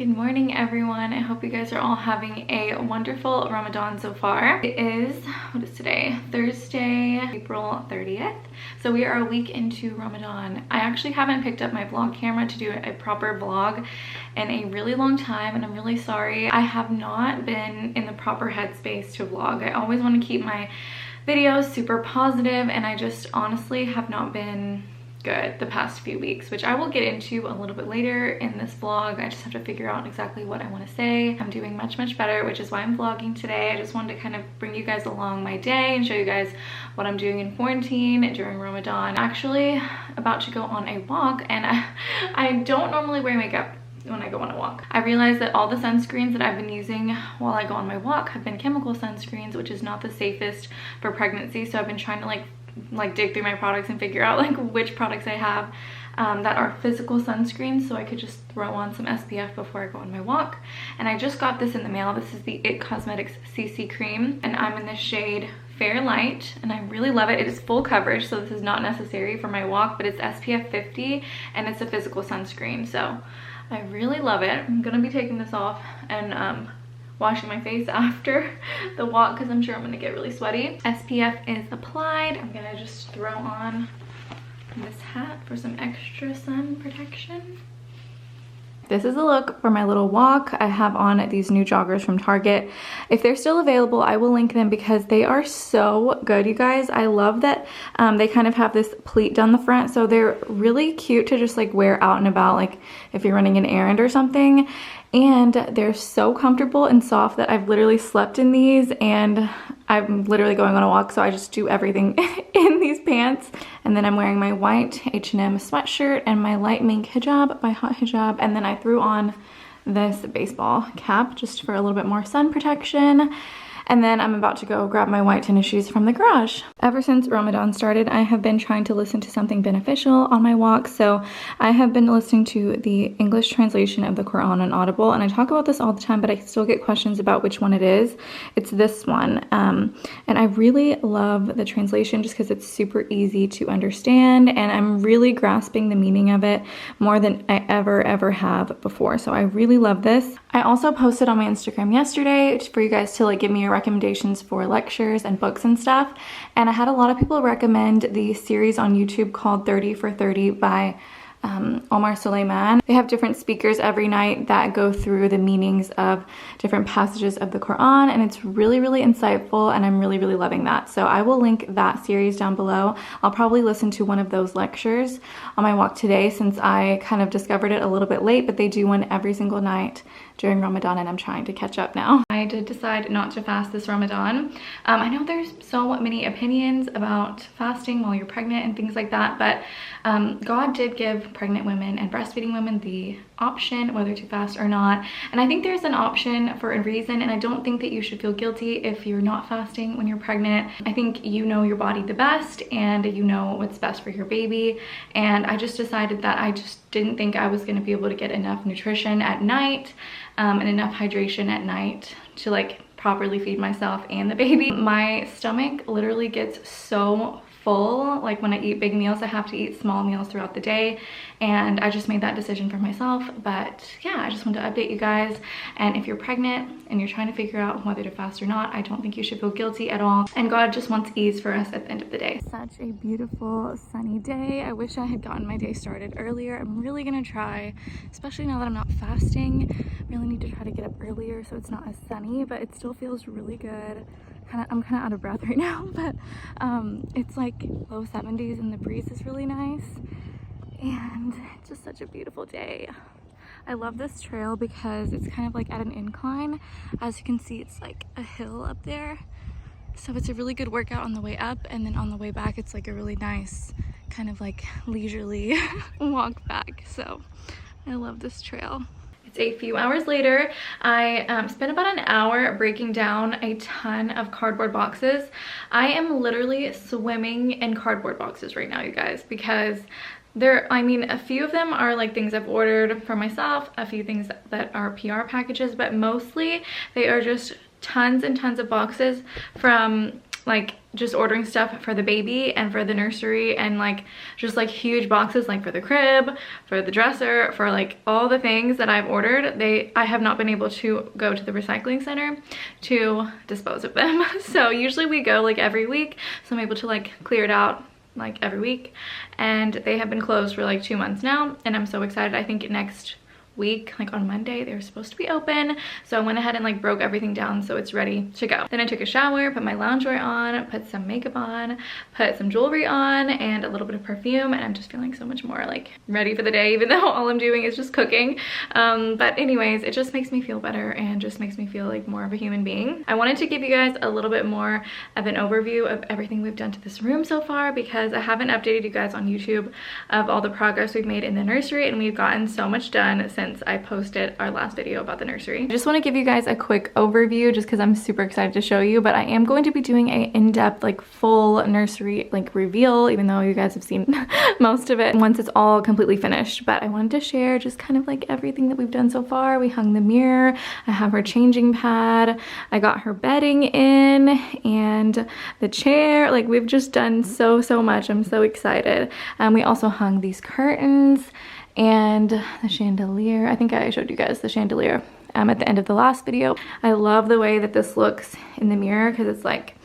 Good morning, everyone. I hope you guys are all having a wonderful Ramadan so far. It is, what is today? Thursday, April 30th. So we are a week into Ramadan. I actually haven't picked up my vlog camera to do a proper vlog in a really long time, and I'm really sorry. I have not been in the proper headspace to vlog. I always want to keep my videos super positive, and I just honestly have not been good the past few weeks, which I will get into a little bit later in this vlog. I just have to figure out exactly what I want to say. I'm doing much better, which is why I'm vlogging today. I just wanted to kind of bring you guys along my day and show you guys what I'm doing in quarantine during Ramadan. I'm actually about to go on a walk, and I don't normally wear makeup when I go on a walk. I realized that all the sunscreens that I've been using while I go on my walk have been chemical sunscreens, which is not the safest for pregnancy. So I've been trying to like dig through my products and figure out like which products I have that are physical sunscreens, so I could just throw on some SPF before I go on my walk. And I just got this in the mail. This is the It Cosmetics CC cream, and I'm in the shade Fair Light, and I really love it. It is full coverage, so this is not necessary for my walk, but it's SPF 50 and it's a physical sunscreen, so I really love it. I'm gonna be taking this off and washing my face after the walk because I'm sure I'm gonna get really sweaty. SPF is applied. I'm gonna just throw on this hat for some extra sun protection. This is a look for my little walk. I have on these new joggers from Target. If they're still available, I will link them because they are so good, you guys. I love that they kind of have this pleat down the front, so they're really cute to just like wear out and about, like if you're running an errand or something. And they're so comfortable and soft that I've literally slept in these, and I'm literally going on a walk, so I just do everything in these pants. And then I'm wearing my white H&M sweatshirt and my light mink hijab by Hot Hijab, and then I threw on this baseball cap just for a little bit more sun protection. And then I'm about to go grab my white tennis shoes from the garage. Ever since Ramadan started, I have been trying to listen to something beneficial on my walk. So I have been listening to the English translation of the Quran on Audible. And I talk about this all the time, but I still get questions about which one it is. It's this one. And I really love the translation just because it's super easy to understand. And I'm really grasping the meaning of it more than I ever have before. So I really love this. I also posted on my Instagram yesterday for you guys to like give me your recommendations for lectures and books and stuff, and I had a lot of people recommend the series on YouTube called 30 for 30 by Omar Suleiman. They have different speakers every night that go through the meanings of different passages of the Quran, and it's really insightful, and I'm really loving that. So I will link that series down below. I'll probably listen to one of those lectures on my walk today since I kind of discovered it a little bit late, but they do one every single night during Ramadan, and I'm trying to catch up now. I did decide not to fast this Ramadan. I know there's so many opinions about fasting while you're pregnant and things like that, but God did give pregnant women and breastfeeding women the option whether to fast or not. And I think there's an option for a reason, and I don't think that you should feel guilty if you're not fasting when you're pregnant. I think you know your body the best, and you know what's best for your baby. And I just decided that I just didn't think I was going to be able to get enough nutrition at night and enough hydration at night to like properly feed myself and the baby. My stomach literally gets so full. Like when I eat big meals, I have to eat small meals throughout the day, and I just made that decision for myself. But yeah, I just wanted to update you guys. And if you're pregnant and you're trying to figure out whether to fast or not, I don't think you should feel guilty at all, and God just wants ease for us at the end of the day. Such a beautiful sunny day. I wish I had gotten my day started earlier. I'm really gonna try, especially now that I'm not fasting, really need to try to get up earlier so it's not as sunny, but it still feels really good. I'm kind of out of breath right now, but it's like low 70s and the breeze is really nice, and it's just such a beautiful day. I love this trail because it's kind of like at an incline. As you can see, it's like a hill up there, so it's a really good workout on the way up, and then on the way back it's like a really nice kind of like leisurely walk back. So I love this trail. It's a few hours later. I spent about an hour breaking down a ton of cardboard boxes. I am literally swimming in cardboard boxes right now, you guys, because I mean, a few of them are like things I've ordered for myself, a few things that are PR packages, but mostly they are just tons and tons of boxes from like just ordering stuff for the baby and for the nursery, and like just like huge boxes like for the crib, for the dresser, for like all the things that I've ordered. I have not been able to go to the recycling center to dispose of them. So usually we go like every week, so I'm able to like clear it out like every week, and they have been closed for like 2 months now, and I'm so excited. I think next week, like on Monday, they were supposed to be open, so I went ahead and like broke everything down so it's ready to go. Then I took a shower, put my loungewear on, put some makeup on, put some jewelry on, and a little bit of perfume, and I'm just feeling so much more like ready for the day, even though all I'm doing is just cooking. But anyways, it just makes me feel better and just makes me feel like more of a human being. I wanted to give you guys a little bit more of an overview of everything we've done to this room so far, because I haven't updated you guys on YouTube of all the progress we've made in the nursery, and we've gotten so much done since I posted our last video about the nursery. I just want to give you guys a quick overview just because I'm super excited to show you, but I am going to be doing a in-depth like full nursery like reveal, even though you guys have seen most of it once it's all completely finished. But I wanted to share just kind of like everything that we've done so far. We hung the mirror, I have her changing pad, I got her bedding in, and the chair. Like we've just done so much. I'm so excited. We also hung these curtains and the chandelier. I think I showed you guys the chandelier at the end of the last video. I love the way that this looks in the mirror, because it's like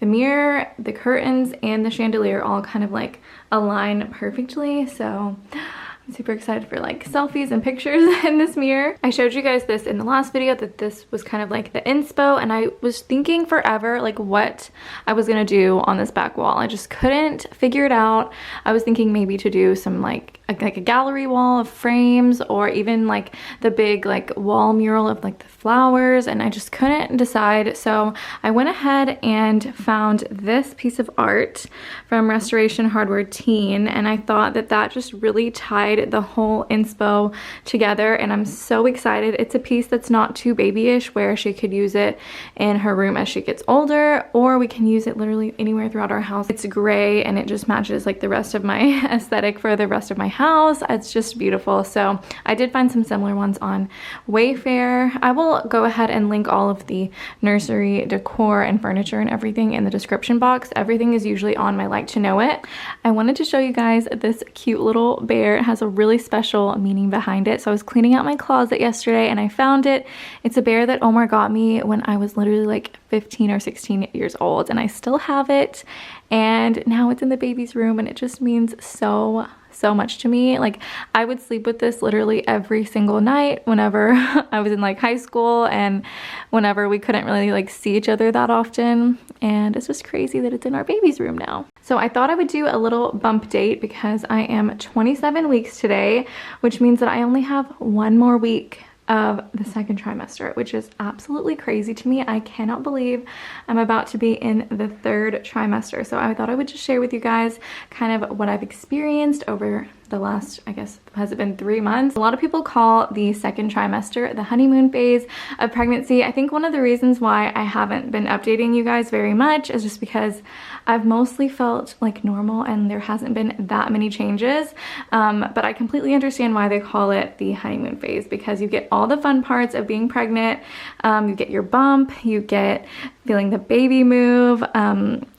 the mirror, the curtains, and the chandelier all kind of like align perfectly. So I'm super excited for like selfies and pictures in this mirror. I showed you guys this in the last video, that this was kind of like the inspo, and I was thinking forever like what I was gonna do on this back wall. I just couldn't figure it out. I was thinking maybe to do some like a gallery wall of frames, or even like the big like wall mural of like the flowers, and I just couldn't decide. So I went ahead and found this piece of art from Restoration Hardware Teen, and I thought that that just really tied the whole inspo together, and I'm so excited. It's a piece that's not too babyish, where she could use it in her room as she gets older, or we can use it literally anywhere throughout our house. It's gray and it just matches like the rest of my aesthetic for the rest of my house. It's just beautiful. So I did find some similar ones on Wayfair. I will go ahead and link all of the nursery decor and furniture and everything in the description box. Everything is usually on my like to know it. I wanted to show you guys this cute little bear. It has a really special meaning behind it. So I was cleaning out my closet yesterday and I found it. It's a bear that Omar got me when I was literally like 15 or 16 years old, and I still have it, and now it's in the baby's room, and it just means so much to me. Like I would sleep with this literally every single night whenever I was in like high school, and whenever we couldn't really like see each other that often, and it's just crazy that it's in our baby's room now. So I thought I would do a little bump date, because I am 27 weeks today, which means that I only have 1 more week of the second trimester, which is absolutely crazy to me. I cannot believe I'm about to be in the 3rd trimester. So I thought I would just share with you guys kind of what I've experienced over the last, I guess, has it been 3 months? A lot of people call the second trimester the honeymoon phase of pregnancy. I think one of the reasons why I haven't been updating you guys very much is just because I've mostly felt like normal and there hasn't been that many changes. But I completely understand why they call it the honeymoon phase, because you get all the fun parts of being pregnant. You get your bump, you get feeling the baby move,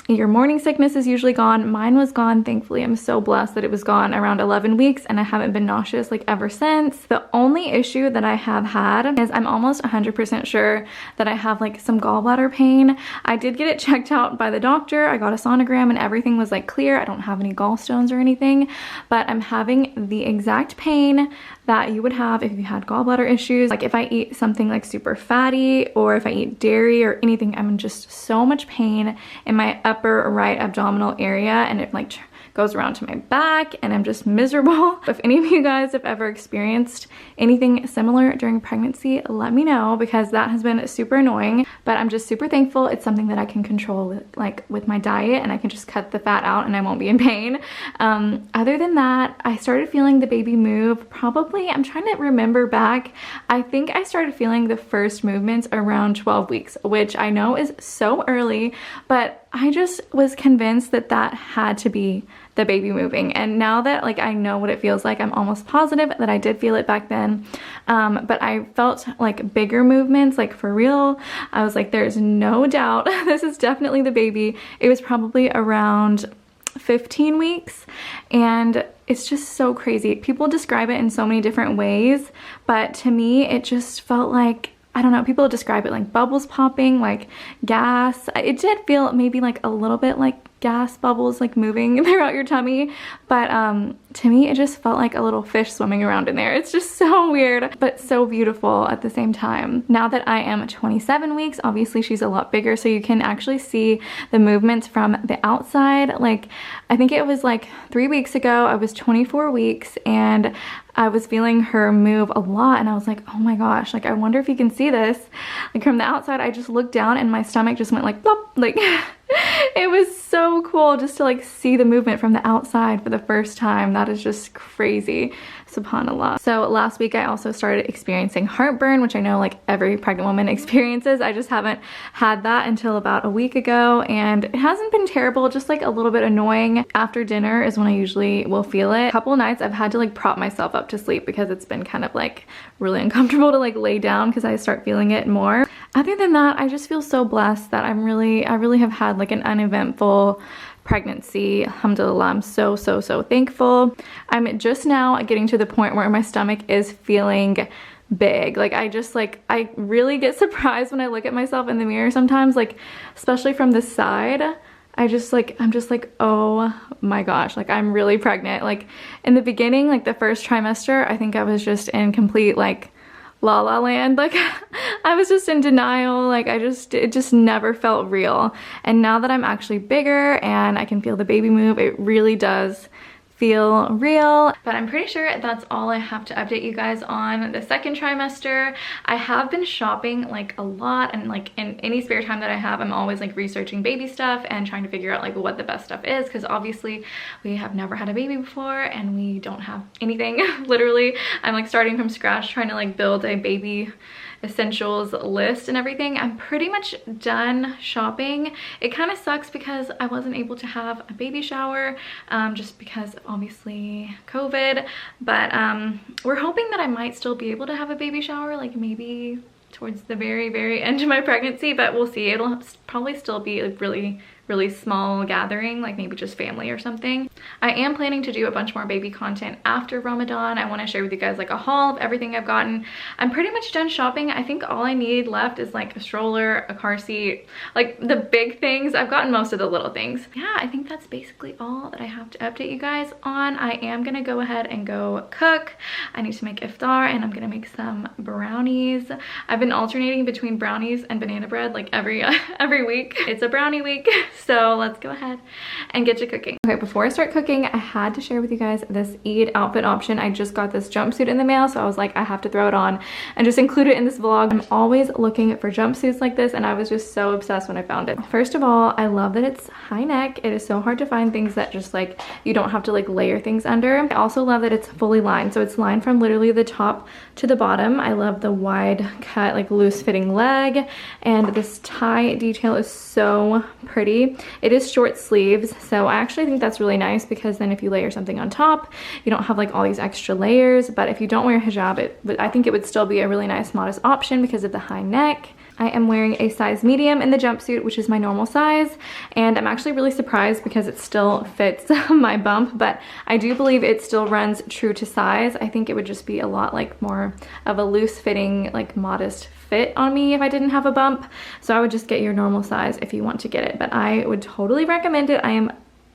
your morning sickness is usually gone. Mine was gone, thankfully. I'm so blessed that it was gone around 11 weeks, and I haven't been nauseous like ever since. The only issue that I have had is I'm almost 100% sure that I have like some gallbladder pain. I did get it checked out by the doctor. I got a sonogram and everything was like clear. I don't have any gallstones or anything, but I'm having the exact pain that you would have if you had gallbladder issues. Like if I eat something like super fatty, or if I eat dairy or anything, I'm in just so much pain in my upper right abdominal area, and it like goes around to my back, and I'm just miserable. If any of you guys have ever experienced anything similar during pregnancy, let me know, because that has been super annoying. But I'm just super thankful it's something that I can control with my diet, and I can just cut the fat out and I won't be in pain. Other than that, I started feeling the baby move probably, I'm trying to remember back, I think I started feeling the first movements around 12 weeks, which I know is so early, but I just was convinced that that had to be the baby moving. And now that like I know what it feels like, I'm almost positive that I did feel it back then. But I felt like bigger movements, like for real. I was like, there's no doubt this is definitely the baby. It was probably around 15 weeks, and it's just so crazy. People describe it in so many different ways, but to me it just felt like, I don't know, people describe it like bubbles popping, like gas. It did feel maybe like a little bit like gas bubbles like moving throughout your tummy, but to me it just felt like a little fish swimming around in there. It's just so weird, but so beautiful at the same time. Now that I am 27 weeks, obviously she's a lot bigger, so you can actually see the movements from the outside. Like I think it was like 3 weeks ago, I was 24 weeks and I was feeling her move a lot, and I was like, oh my gosh, like I wonder if you can see this. Like from the outside, I just looked down and my stomach just went like plop, like it was so cool just to like see the movement from the outside for the first time. That is just crazy. SubhanAllah. So last week I also started experiencing heartburn, which I know like every pregnant woman experiences. I just haven't had that until about a week ago, and it hasn't been terrible, just like a little bit annoying. After dinner is when I usually will feel it. A couple nights I've had to like prop myself up to sleep because it's been kind of like really uncomfortable to like lay down because I start feeling it more. Other than that, I just feel so blessed that I really have had like an uneventful pregnancy. Alhamdulillah, I'm so thankful. I'm just now getting to the point where my stomach is feeling big. Like I really get surprised when I look at myself in the mirror sometimes, like especially from the side. I'm just like, oh my gosh, like I'm really pregnant. Like in the beginning, like the first trimester, I think I was just in complete like la la land. Like I was just in denial. Like it just never felt real. And now that I'm actually bigger and I can feel the baby move, it really does feel real. But I'm pretty sure that's all I have to update you guys on the second trimester. I have been shopping like a lot, and like in any spare time that I have, I'm always like researching baby stuff and trying to figure out like what the best stuff is, because obviously we have never had a baby before and we don't have anything. Literally, I'm like starting from scratch trying to like build a baby essentials list and everything. I'm pretty much done shopping. It kind of sucks because I wasn't able to have a baby shower just because of obviously COVID, but we're hoping that I might still be able to have a baby shower, like maybe towards the very end of my pregnancy, but we'll see. It'll probably still be a really small gathering, like maybe just family or something. I am planning to do a bunch more baby content after Ramadan. I want to share with you guys like a haul of everything I've gotten. I'm pretty much done shopping. I think all I need left is like a stroller, a car seat, like the big things. I've gotten most of the little things. Yeah, I think that's basically all that I have to update you guys on. I am gonna go ahead and go cook. I need to make iftar, and I'm gonna make some brownies. I've been alternating between brownies and banana bread like every week. It's a brownie week. So let's go ahead and get to cooking. Okay, before I start cooking, I had to share with you guys this Eid outfit option. I just got this jumpsuit in the mail, so I was like, I have to throw it on and just include it in this vlog. I'm always looking for jumpsuits like this, and I was just so obsessed when I found it. First of all, I love that it's high neck. It is so hard to find things that just like, you don't have to like layer things under. I also love that it's fully lined. So it's lined from literally the top to the bottom. I love the wide cut, like loose fitting leg, and this tie detail is so pretty. It is short sleeves, so I actually think that's really nice because then if you layer something on top, you don't have like all these extra layers. But if you don't wear hijab, I think it would still be a really nice modest option because of the high neck. I am wearing a size medium in the jumpsuit, which is my normal size, and I'm actually really surprised because it still fits my bump, but I do believe it still runs true to size. I think it would just be a lot like more of a loose fitting, like modest fit on me if I didn't have a bump. So I would just get your normal size if you want to get it, but I would totally recommend it. I am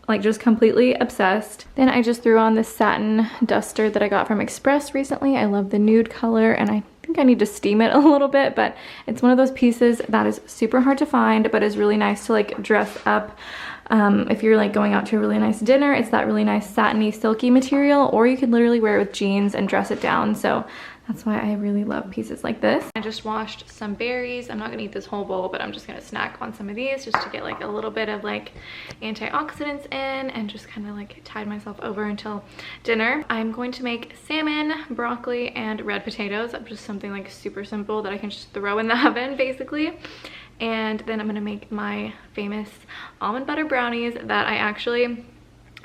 like just completely obsessed. Then I just threw on this satin duster that I got from Express recently. I love the nude color, and I think I need to steam it a little bit, but it's one of those pieces that is super hard to find but is really nice to like dress up. If you're like going out to a really nice dinner, it's that really nice satiny silky material, or you could literally wear it with jeans and dress it down. So that's why I really love pieces like this. I just washed some berries. I'm not gonna eat this whole bowl, but I'm just gonna snack on some of these just to get like a little bit of like antioxidants in, and just kind of like tide myself over until dinner. I'm going to make salmon, broccoli, and red potatoes. Just something like super simple that I can just throw in the oven basically. And then I'm gonna make my famous almond butter brownies that I actually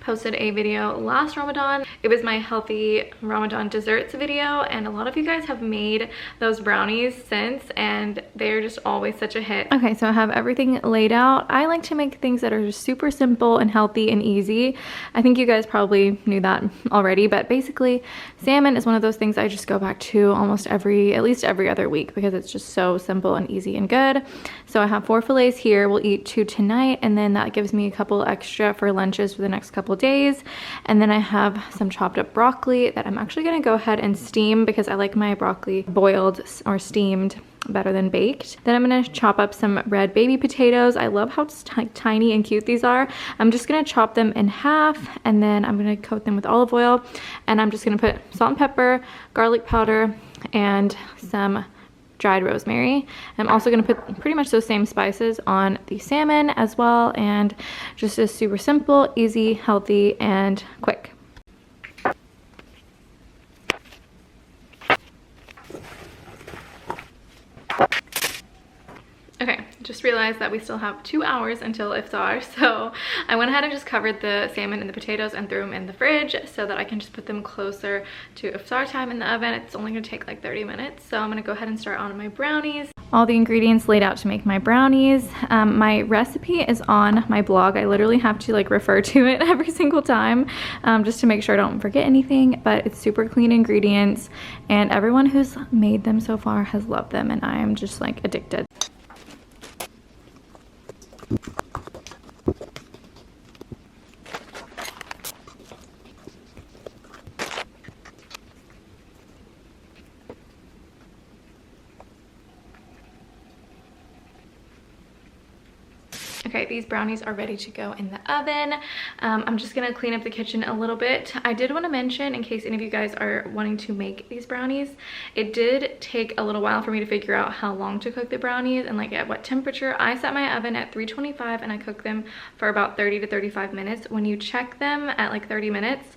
posted a video last Ramadan. It was my healthy Ramadan desserts video, and a lot of you guys have made those brownies since, and they're just always such a hit. Okay, so I have everything laid out. I like to make things that are just super simple and healthy and easy. I think you guys probably knew that already, but basically salmon is one of those things I just go back to almost at least every other week, because it's just so simple and easy and good. So I have 4 fillets here. We'll eat 2 tonight, and then that gives me a couple extra for lunches for the next couple days. And then I have some chopped up broccoli that I'm actually going to go ahead and steam, because I like my broccoli boiled or steamed better than baked. Then I'm going to chop up some red baby potatoes. I love how tiny and cute these are. I'm just going to chop them in half, and then I'm going to coat them with olive oil, and I'm just going to put salt and pepper, garlic powder, and some dried rosemary. I'm also going to put pretty much those same spices on the salmon as well, and just a super simple, easy, healthy, and quick. Okay, just realized that we still have 2 hours until Iftar, so I went ahead and just covered the salmon and the potatoes and threw them in the fridge so that I can just put them closer to Iftar time in the oven. It's only gonna take like 30 minutes, so I'm gonna go ahead and start on my brownies. All the ingredients laid out to make my brownies. My recipe is on my blog. I literally have to like refer to it every single time just to make sure I don't forget anything, but it's super clean ingredients, and everyone who's made them so far has loved them, and I am just like addicted. Okay, these brownies are ready to go in the oven. I'm just gonna clean up the kitchen a little bit. I did want to mention, in case any of you guys are wanting to make these brownies, it did take a little while for me to figure out how long to cook the brownies and like at what temperature. I set my oven at 325 and I cook them for about 30 to 35 minutes. When you check them at like 30 minutes,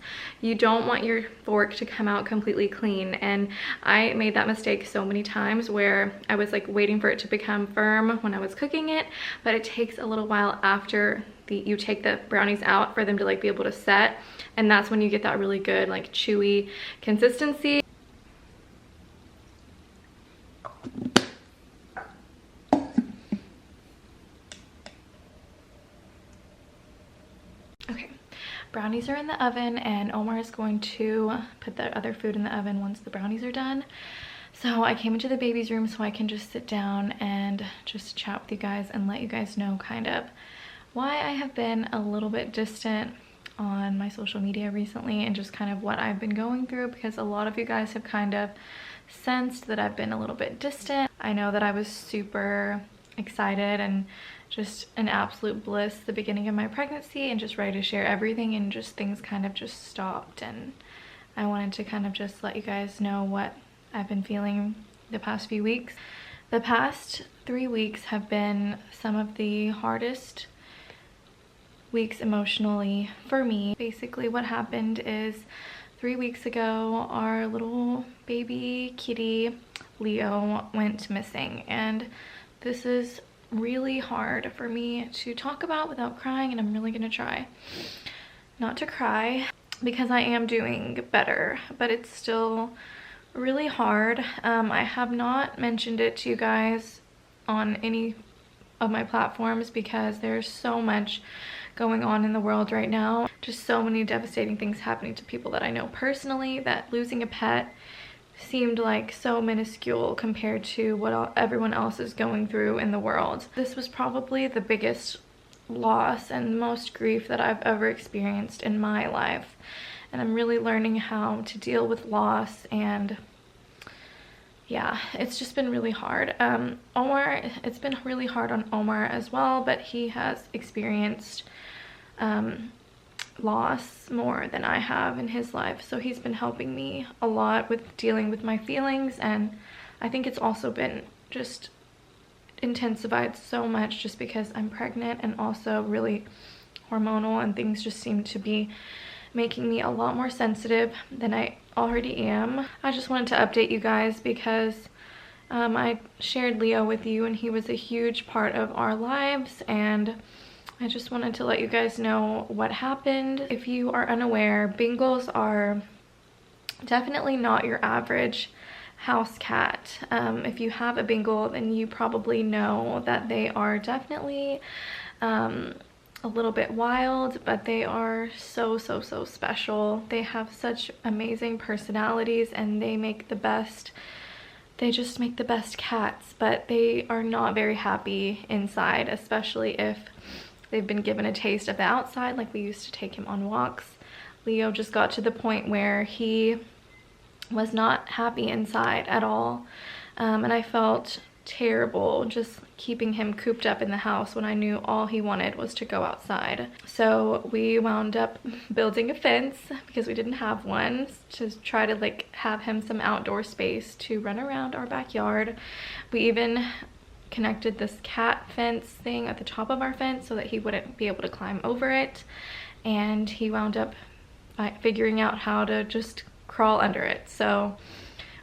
you don't want your fork to come out completely clean, and I made that mistake so many times where I was like waiting for it to become firm when I was cooking it, but it takes a little while after you take the brownies out for them to like be able to set, and that's when you get that really good like chewy consistency. Okay, brownies are in the oven, and Omar is going to put the other food in the oven once the brownies are done. So I came into the baby's room so I can just sit down and just chat with you guys and let you guys know kind of why I have been a little bit distant on my social media recently, and just kind of what I've been going through, because a lot of you guys have kind of sensed that I've been a little bit distant. I know that I was super excited and just an absolute bliss the beginning of my pregnancy, and just ready to share everything, and just things kind of just stopped, and I wanted to kind of just let you guys know what I've been feeling the past few weeks. The past 3 weeks have been some of the hardest weeks emotionally for me. Basically what happened is 3 weeks ago, our little baby kitty Leo went missing, and this is really hard for me to talk about without crying, and I'm really gonna try not to cry because I am doing better, but it's still really hard. I have not mentioned it to you guys on any of my platforms because there's so much going on in the world right now. Just so many devastating things happening to people that I know personally, that losing a pet seemed like so minuscule compared to what everyone else is going through in the world. This was probably the biggest loss and most grief that I've ever experienced in my life, and I'm really learning how to deal with loss, and yeah, it's just been really hard. Omar, it's been really hard on Omar as well, but he has experienced loss more than I have in his life, so he's been helping me a lot with dealing with my feelings, and I think it's also been just intensified so much just because I'm pregnant and also really hormonal, and things just seem to be making me a lot more sensitive than I already am. I just wanted to update you guys because I shared Leo with you, and he was a huge part of our lives, and I just wanted to let you guys know what happened. If you are unaware, Bengals are definitely not your average house cat. If you have a Bengal, then you probably know that they are definitely a little bit wild, but they are so special. They have such amazing personalities, and they just make the best cats, but they are not very happy inside, especially if they've been given a taste of the outside. Like, we used to take him on walks. Leo just got to the point where he was not happy inside at all. And I felt terrible just keeping him cooped up in the house when I knew all he wanted was to go outside. So we wound up building a fence, because we didn't have one, to try to like have him some outdoor space to run around our backyard. We even connected this cat fence thing at the top of our fence so that he wouldn't be able to climb over it, and he wound up figuring out how to just crawl under it. So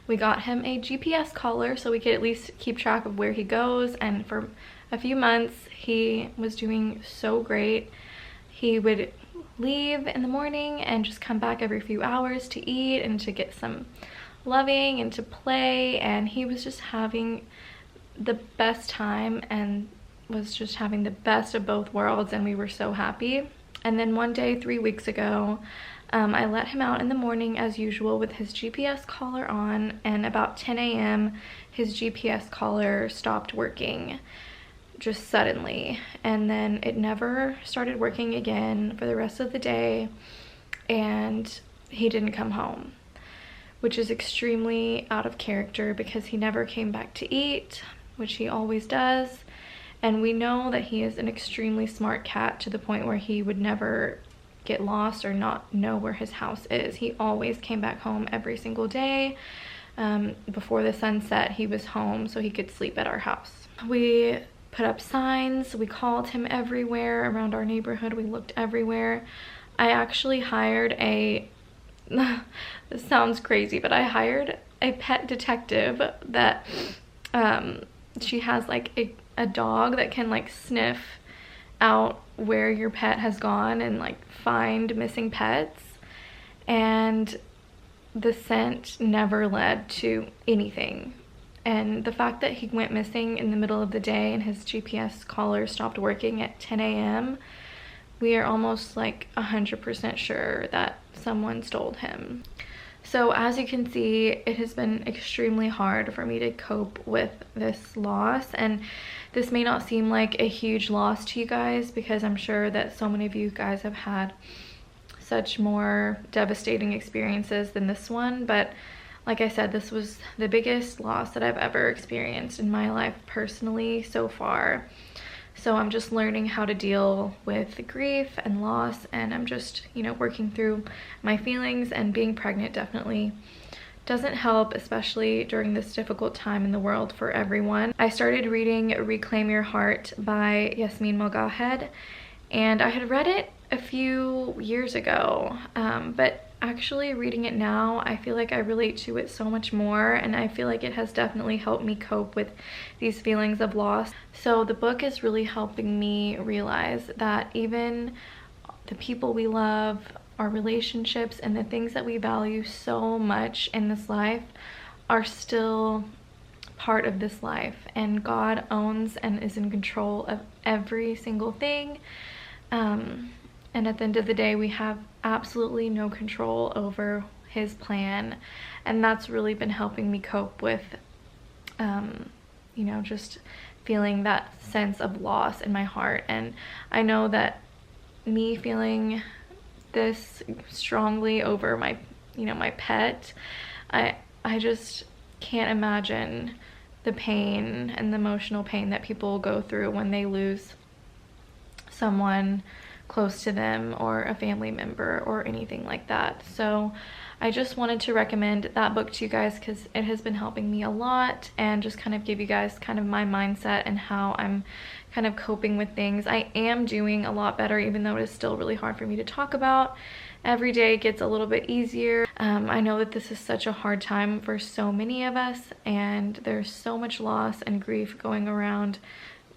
we got him a GPS collar so we could at least keep track of where he goes, and for a few months he was doing so great. He would leave in the morning and just come back every few hours to eat and to get some loving and to play, and he was just having the best time and was just having the best of both worlds, and we were so happy. And then one day 3 weeks ago, I let him out in the morning as usual with his GPS collar on, and about 10 a.m. his GPS collar stopped working just suddenly, and then it never started working again for the rest of the day, and he didn't come home, which is extremely out of character because he never came back to eat, which he always does. And we know that he is an extremely smart cat, to the point where he would never get lost or not know where his house is. He always came back home every single day. Before the sun set, he was home so he could sleep at our house. We put up signs, we called him everywhere around our neighborhood, we looked everywhere. I actually hired a this sounds crazy, but I hired a pet detective that she has like a dog that can like sniff out where your pet has gone and like find missing pets, and the scent never led to anything. And the fact that he went missing in the middle of the day and his GPS collar stopped working at 10 a.m., we are almost like 100% sure that someone stole him. So as you can see, it has been extremely hard for me to cope with this loss, and this may not seem like a huge loss to you guys, because I'm sure that so many of you guys have had such more devastating experiences than this one, but like I said, this was the biggest loss that I've ever experienced in my life personally so far. So I'm just learning how to deal with grief and loss, and I'm just, you know, working through my feelings, and being pregnant definitely doesn't help, especially during this difficult time in the world for everyone. I started reading Reclaim Your Heart by Yasmin Mogahed, and I had read it a few years ago, but actually reading it now, I feel like I relate to it so much more, and I feel like it has definitely helped me cope with these feelings of loss. So the book is really helping me realize that even the people we love, our relationships, and the things that we value so much in this life are still part of this life, and God owns and is in control of every single thing. And at the end of the day, we have absolutely no control over his plan, and that's really been helping me cope with you know, just feeling that sense of loss in my heart. And I know that me feeling this strongly over my, you know, my pet, I just can't imagine the pain and the emotional pain that people go through when they lose someone close to them or a family member or anything like that. So I just wanted to recommend that book to you guys because it has been helping me a lot, and just kind of give you guys kind of my mindset and how I'm kind of coping with things. I am doing a lot better, even though it is still really hard for me to talk about. Every day gets a little bit easier. I know that this is such a hard time for so many of us, and there's so much loss and grief going around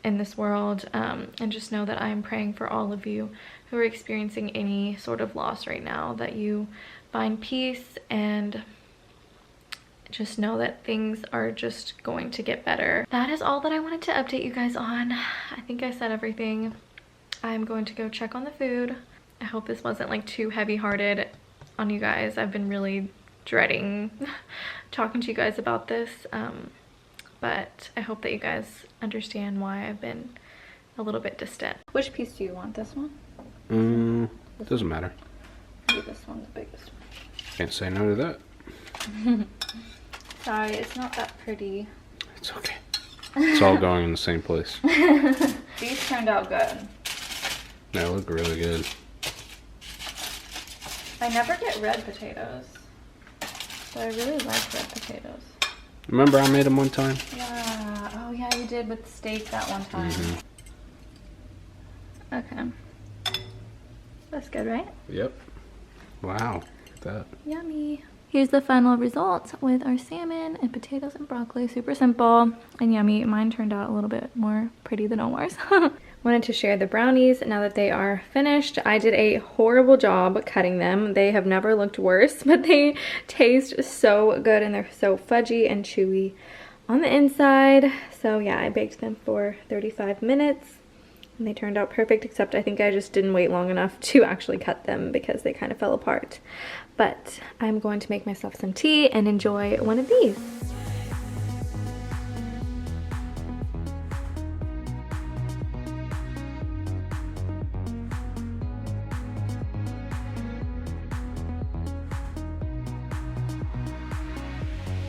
in this world, and just know that I am praying for all of you who are experiencing any sort of loss right now, that you find peace, and just know that things are just going to get better. That is all that I wanted to update you guys on. I think I said everything. I'm going to go check on the food. I hope this wasn't like too heavy-hearted on you guys. I've been really dreading talking to you guys about this, but I hope that you guys understand why I've been a little bit distant. Which piece do you want? This one? Doesn't matter. Maybe this one's the biggest one. Can't say no to that. Sorry, it's not that pretty. It's okay. It's all going in the same place. These turned out good. They look really good. I never get red potatoes, so I really like red potatoes. Remember I made them one time? Yeah. Oh yeah, you did with steak that one time. Okay. That's good, right? Yep. Wow. Look at that. Yummy. Here's the final result with our salmon and potatoes and broccoli. Super simple and yummy. Mine turned out a little bit more pretty than Omar's. Wanted to share the brownies now that they are finished. I did a horrible job cutting them. They have never looked worse, but they taste so good and they're so fudgy and chewy on the inside. So yeah, I baked them for 35 minutes and they turned out perfect, except I think I just didn't wait long enough to actually cut them because they kind of fell apart. But I'm going to make myself some tea and enjoy one of these.